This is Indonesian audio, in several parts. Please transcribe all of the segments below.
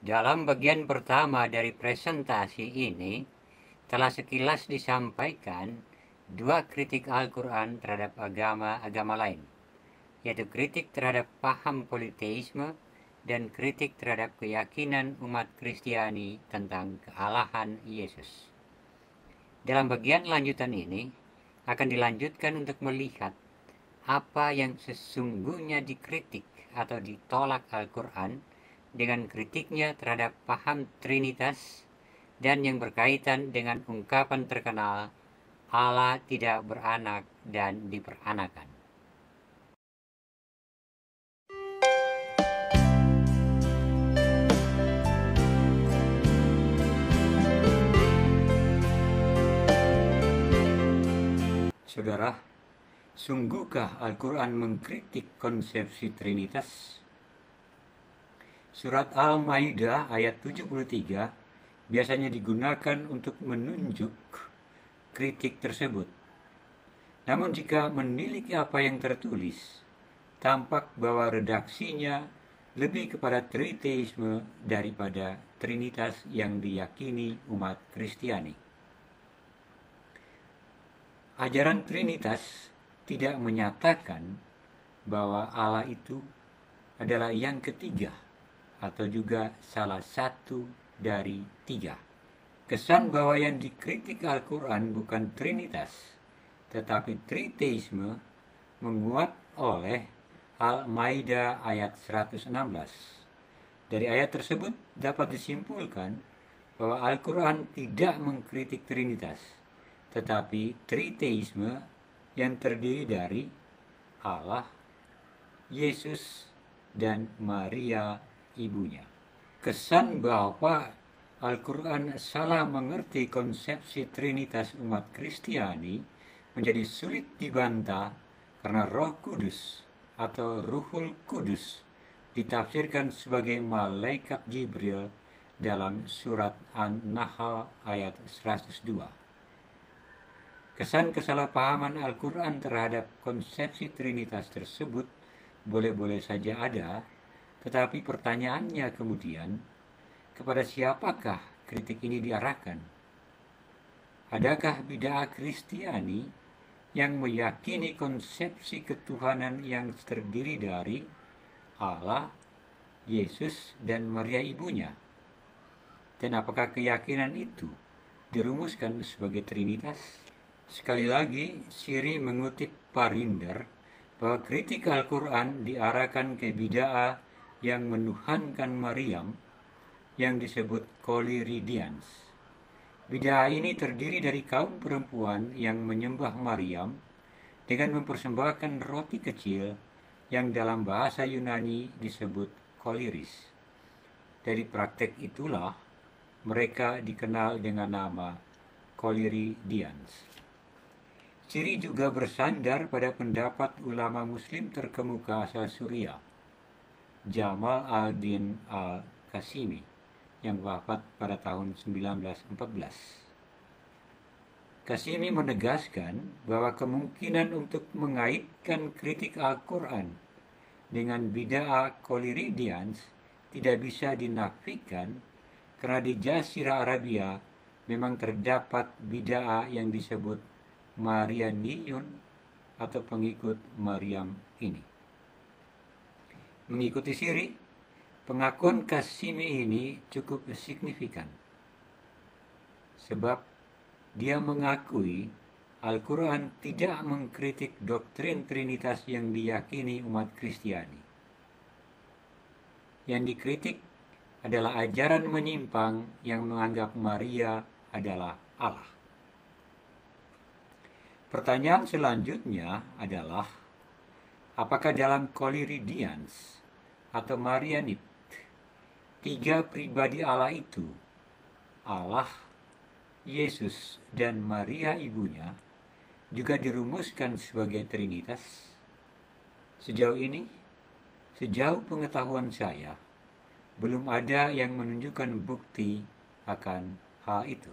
Dalam bagian pertama dari presentasi ini, telah sekilas disampaikan dua kritik Al-Quran terhadap agama-agama lain, yaitu kritik terhadap paham politeisme dan kritik terhadap keyakinan umat Kristiani tentang kealahan Yesus. Dalam bagian lanjutan ini, akan dilanjutkan untuk melihat apa yang sesungguhnya dikritik atau ditolak Al-Quran dengan kritiknya terhadap paham Trinitas dan yang berkaitan dengan ungkapan terkenal Allah tidak beranak dan diperanakan. Saudara, sungguhkah Al-Quran mengkritik konsepsi Trinitas? Surat Al-Maidah ayat 73 biasanya digunakan untuk menunjuk kritik tersebut. Namun jika menilik apa yang tertulis, tampak bahwa redaksinya lebih kepada triteisme daripada Trinitas yang diyakini umat Kristiani. Ajaran Trinitas tidak menyatakan bahwa Allah itu adalah yang ketiga atau juga salah satu dari tiga. Kesan bahwa yang dikritik Al-Quran bukan Trinitas, tetapi triteisme menguat oleh Al-Maidah ayat 116. Dari ayat tersebut dapat disimpulkan bahwa Al-Quran tidak mengkritik Trinitas, tetapi triteisme yang terdiri dari Allah, Yesus, dan Maria ibunya. Kesan bahwa Al-Quran salah mengerti konsepsi Trinitas umat Kristiani menjadi sulit dibantah karena Roh Kudus atau Ruhul Kudus ditafsirkan sebagai malaikat Jibril dalam surat An-Nahl ayat 102. Kesan kesalahpahaman Al-Quran terhadap konsepsi Trinitas tersebut boleh-boleh saja ada, tetapi pertanyaannya kemudian, kepada siapakah kritik ini diarahkan? Adakah bid'ah Kristiani yang meyakini konsepsi ketuhanan yang terdiri dari Allah, Yesus, dan Maria ibunya? Dan apakah keyakinan itu dirumuskan sebagai Trinitas? Sekali lagi, Siri mengutip Parinder bahwa kritik Al-Quran diarahkan ke bid'ah yang menuhankan Maryam yang disebut Collyridians. Bid'ah ini terdiri dari kaum perempuan yang menyembah Maryam dengan mempersembahkan roti kecil yang dalam bahasa Yunani disebut Collyris. Dari praktek itulah mereka dikenal dengan nama Collyridians. Siri juga bersandar pada pendapat ulama muslim terkemuka asal Suriah, Jamal al-Din al-Qasimi, yang wafat pada tahun 1914. Qasimi menegaskan bahwa kemungkinan untuk mengaitkan kritik Al-Quran dengan bid'ah Collyridians tidak bisa dinafikan karena di Jazirah Arabia memang terdapat bid'ah yang disebut Marianiyun atau pengikut Maryam ini. Mengikuti Siri, pengakuan Qasimi ini cukup signifikan, sebab dia mengakui Al-Quran tidak mengkritik doktrin Trinitas yang diyakini umat Kristiani. Yang dikritik adalah ajaran menyimpang yang menganggap Maria adalah Allah. Pertanyaan selanjutnya adalah, apakah dalam Collyridians atau Marianit, tiga pribadi Allah itu, Allah, Yesus, dan Maria ibunya, juga dirumuskan sebagai Trinitas? Sejauh ini, sejauh pengetahuan saya, belum ada yang menunjukkan bukti akan hal itu.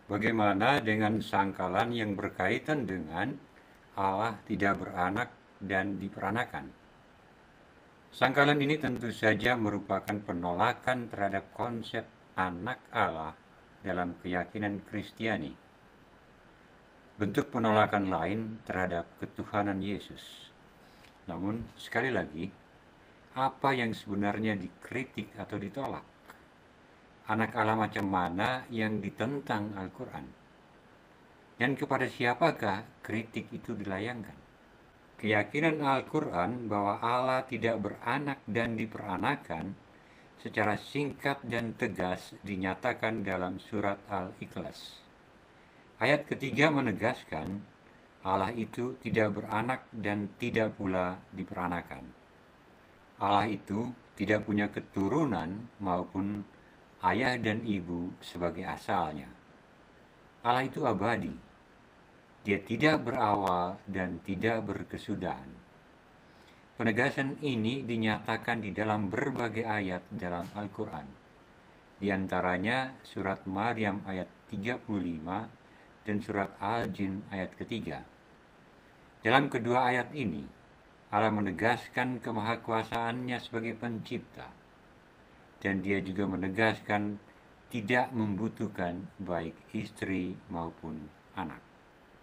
Bagaimana dengan sangkalan yang berkaitan dengan Allah tidak beranak dan diperanakan? Sangkalan ini tentu saja merupakan penolakan terhadap konsep anak Allah dalam keyakinan Kristiani. Bentuk penolakan lain terhadap ketuhanan Yesus. Namun, sekali lagi, apa yang sebenarnya dikritik atau ditolak? Anak Allah macam mana yang ditentang Al-Quran? Dan kepada siapakah kritik itu dilayangkan? Keyakinan Al-Quran bahwa Allah tidak beranak dan diperanakan secara singkat dan tegas dinyatakan dalam surat Al-Ikhlas. Ayat ketiga menegaskan Allah itu tidak beranak dan tidak pula diperanakan. Allah itu tidak punya keturunan maupun ayah dan ibu sebagai asalnya. Allah itu abadi. Dia tidak berawal dan tidak berkesudahan. Penegasan ini dinyatakan di dalam berbagai ayat dalam Al-Quran. Di antaranya surat Maryam ayat 35 dan surat Al-Jin ayat ketiga. Dalam kedua ayat ini, Allah menegaskan kemahakuasaannya sebagai pencipta. Dan dia juga menegaskan tidak membutuhkan baik istri maupun anak.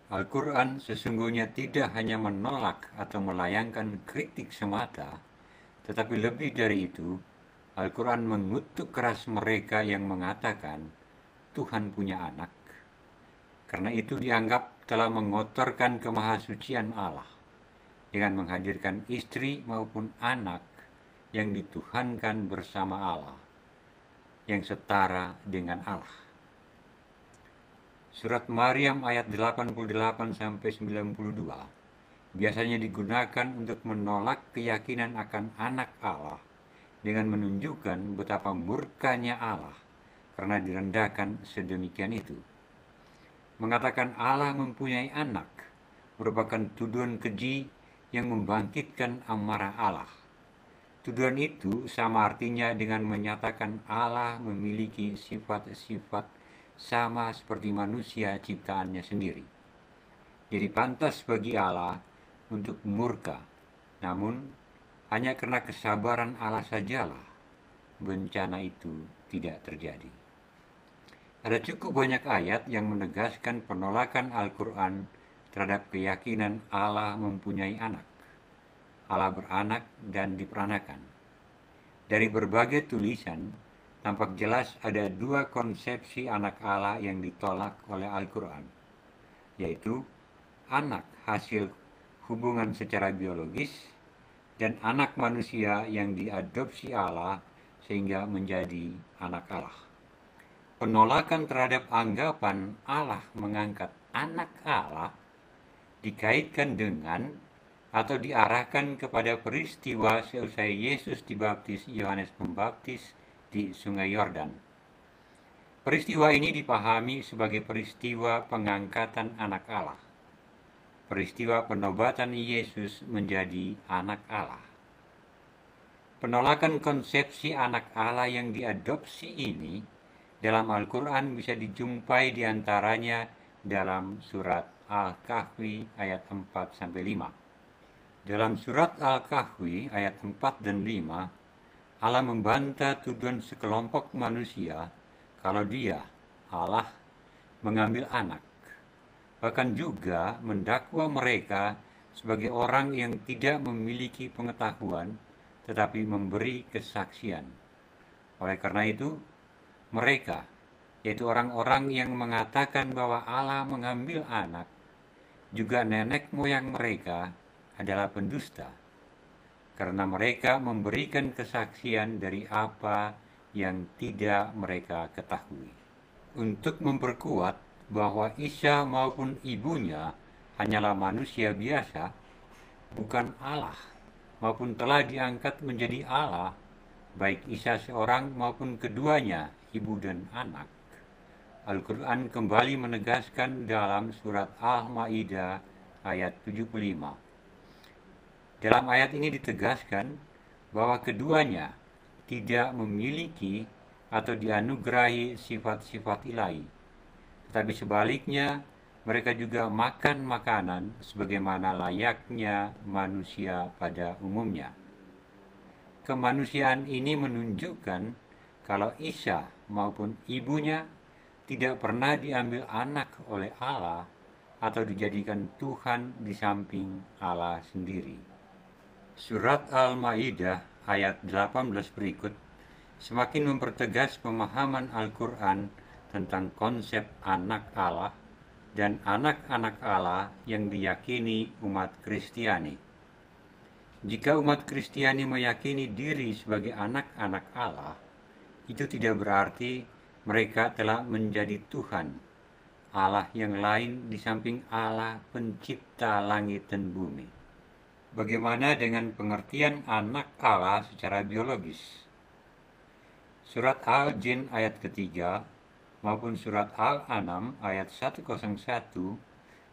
Al-Quran sesungguhnya tidak hanya menolak atau melayangkan kritik semata, tetapi lebih dari itu, Al-Quran mengutuk keras mereka yang mengatakan Tuhan punya anak. Karena itu dianggap telah mengotorkan kemahasucian Allah dengan menghadirkan istri maupun anak yang dituhankan bersama Allah, yang setara dengan Allah. Surat Maryam ayat 88-92 biasanya digunakan untuk menolak keyakinan akan anak Allah dengan menunjukkan betapa murkanya Allah karena direndahkan sedemikian itu. Mengatakan Allah mempunyai anak merupakan tuduhan keji yang membangkitkan amarah Allah. Tuduhan itu sama artinya dengan menyatakan Allah memiliki sifat-sifat sama seperti manusia ciptaannya sendiri. Jadi pantas bagi Allah untuk murka, namun hanya karena kesabaran Allah sajalah bencana itu tidak terjadi. Ada cukup banyak ayat yang menegaskan penolakan Al-Quran terhadap keyakinan Allah mempunyai anak, Allah beranak dan diperanakan. Dari berbagai tulisan, tampak jelas ada dua konsepsi anak Allah yang ditolak oleh Al-Quran, yaitu anak hasil hubungan secara biologis dan anak manusia yang diadopsi Allah sehingga menjadi anak Allah. Penolakan terhadap anggapan Allah mengangkat anak Allah dikaitkan dengan atau diarahkan kepada peristiwa seusai Yesus dibaptis Yohanes Pembaptis di Sungai Yordan. Peristiwa ini dipahami sebagai peristiwa pengangkatan anak Allah, peristiwa penobatan Yesus menjadi anak Allah. Penolakan konsepsi anak Allah yang diadopsi ini dalam Al-Quran bisa dijumpai diantaranya dalam surat Al-Kahfi ayat 4-5. Dalam surat Al-Kahfi ayat 4 dan 5, Allah membantah tuduhan sekelompok manusia kalau dia, Allah, mengambil anak. Bahkan juga mendakwa mereka sebagai orang yang tidak memiliki pengetahuan tetapi memberi kesaksian. Oleh karena itu, mereka, yaitu orang-orang yang mengatakan bahwa Allah mengambil anak, juga nenek moyang mereka adalah pendusta, karena mereka memberikan kesaksian dari apa yang tidak mereka ketahui. Untuk memperkuat bahwa Isa maupun ibunya hanyalah manusia biasa, bukan Allah, maupun telah diangkat menjadi Allah, baik Isa seorang maupun keduanya, ibu dan anak. Al-Quran kembali menegaskan dalam surat Al-Ma'idah ayat 75. Dalam ayat ini ditegaskan bahwa keduanya tidak memiliki atau dianugerahi sifat-sifat ilahi, tetapi sebaliknya mereka juga makan makanan sebagaimana layaknya manusia pada umumnya. kemanusiaan ini menunjukkan kalau Isa maupun ibunya tidak pernah diambil anak oleh Allah atau dijadikan Tuhan di samping Allah sendiri. Surat Al-Maidah ayat 18 berikut semakin mempertegas pemahaman Al-Quran tentang konsep anak Allah dan anak-anak Allah yang diyakini umat Kristiani. Jika umat Kristiani meyakini diri sebagai anak-anak Allah, itu tidak berarti mereka telah menjadi Tuhan, Allah yang lain di samping Allah pencipta langit dan bumi. Bagaimana dengan pengertian anak Allah secara biologis? Surat Al-Jin ayat ketiga maupun surat Al-An'am ayat 101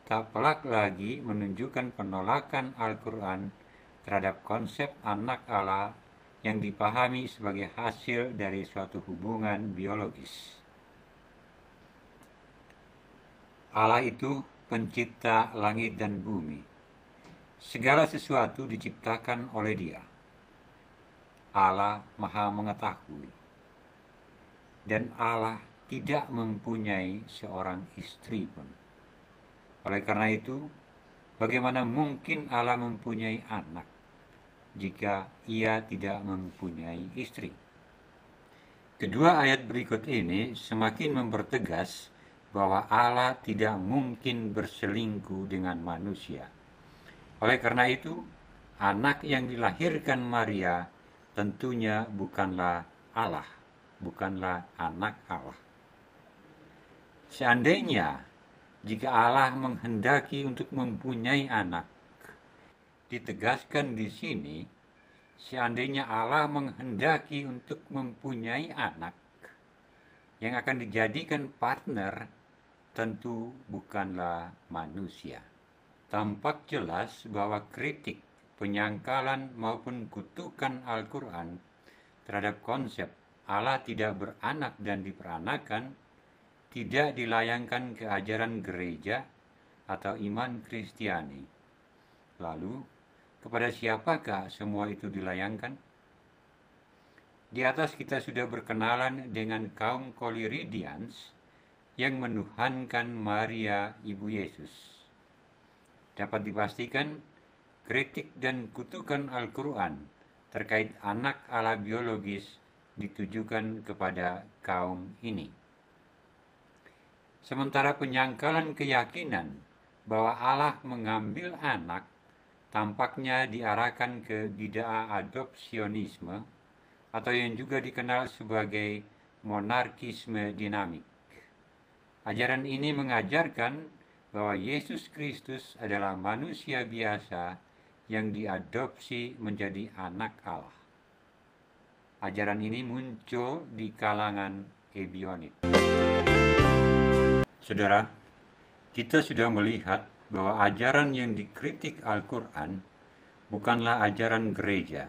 tak pelak lagi menunjukkan penolakan Al-Quran terhadap konsep anak Allah yang dipahami sebagai hasil dari suatu hubungan biologis. Allah itu pencipta langit dan bumi. Segala sesuatu diciptakan oleh Dia. Allah Maha Mengetahui. Dan Allah tidak mempunyai seorang istri pun. Oleh karena itu, bagaimana mungkin Allah mempunyai anak jika Ia tidak mempunyai istri? Kedua ayat berikut ini semakin mempertegas bahwa Allah tidak mungkin berselingkuh dengan manusia. Oleh karena itu, anak yang dilahirkan Maria tentunya bukanlah Allah, bukanlah anak Allah. Seandainya jika Allah menghendaki untuk mempunyai anak, ditegaskan di sini, seandainya Allah menghendaki untuk mempunyai anak yang akan dijadikan partner, tentu bukanlah manusia. Tampak jelas bahwa kritik, penyangkalan maupun kutukan Al-Quran terhadap konsep Allah tidak beranak dan diperanakan tidak dilayangkan ke ajaran gereja atau iman Kristiani. Lalu, kepada siapakah semua itu dilayangkan? Di atas kita sudah berkenalan dengan kaum Koliridians yang menuhankan Maria Ibu Yesus. Dapat dipastikan, kritik dan kutukan Al-Quran terkait anak Allah biologis ditujukan kepada kaum ini. Sementara penyangkalan keyakinan bahwa Allah mengambil anak tampaknya diarahkan ke bid'ah adopsionisme atau yang juga dikenal sebagai monarkisme dinamik. Ajaran ini mengajarkan bahwa Yesus Kristus adalah manusia biasa yang diadopsi menjadi anak Allah. Ajaran ini muncul di kalangan Ebionit. Saudara, kita sudah melihat bahwa ajaran yang dikritik Al-Quran bukanlah ajaran gereja,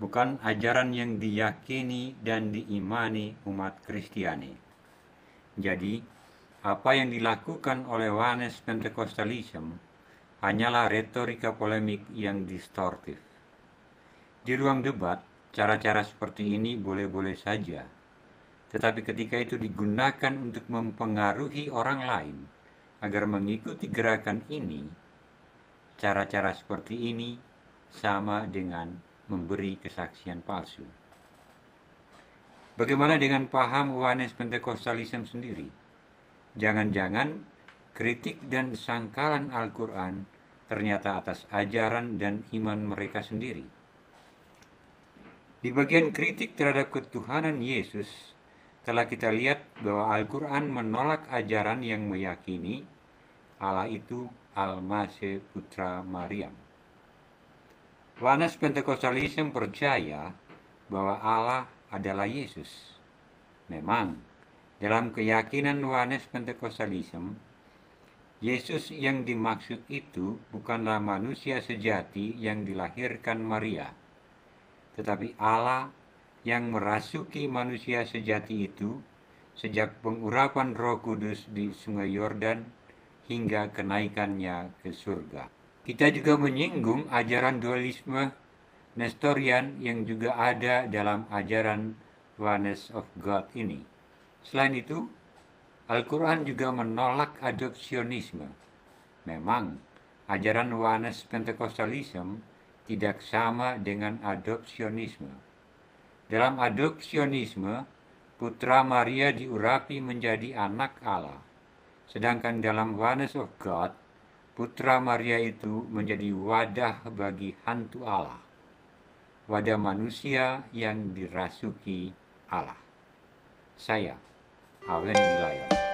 bukan ajaran yang diyakini dan diimani umat Kristiani. Jadi, apa yang dilakukan oleh Oneness Pentecostalism hanyalah retorika polemik yang distortif. Di ruang debat, cara-cara seperti ini boleh-boleh saja. Tetapi ketika itu digunakan untuk mempengaruhi orang lain agar mengikuti gerakan ini, cara-cara seperti ini sama dengan memberi kesaksian palsu. Bagaimana dengan paham Oneness Pentecostalism sendiri? Jangan-jangan kritik dan sangkalan Al-Quran ternyata atas ajaran dan iman mereka sendiri. Di bagian kritik terhadap ketuhanan Yesus, telah kita lihat bahwa Al-Quran menolak ajaran yang meyakini Allah itu Al-Masih Putra Maryam. Oneness Pentecostalism percaya bahwa Allah adalah Yesus. Memang, dalam keyakinan Oneness Pentecostalism, Yesus yang dimaksud itu bukanlah manusia sejati yang dilahirkan Maria, tetapi Allah yang merasuki manusia sejati itu sejak pengurapan Roh Kudus di Sungai Yordan hingga kenaikannya ke surga. Kita juga menyinggung ajaran dualisme Nestorian yang juga ada dalam ajaran Oneness of God ini. Selain itu, Al-Quran juga menolak adopsionisme. Memang, ajaran Oneness Pentecostalism tidak sama dengan adopsionisme. Dalam adopsionisme, Putra Maria diurapi menjadi anak Allah. Sedangkan dalam Oneness of God, Putra Maria itu menjadi wadah bagi hantu Allah. Wadah manusia yang dirasuki Allah. Saya, Allen Wilayon.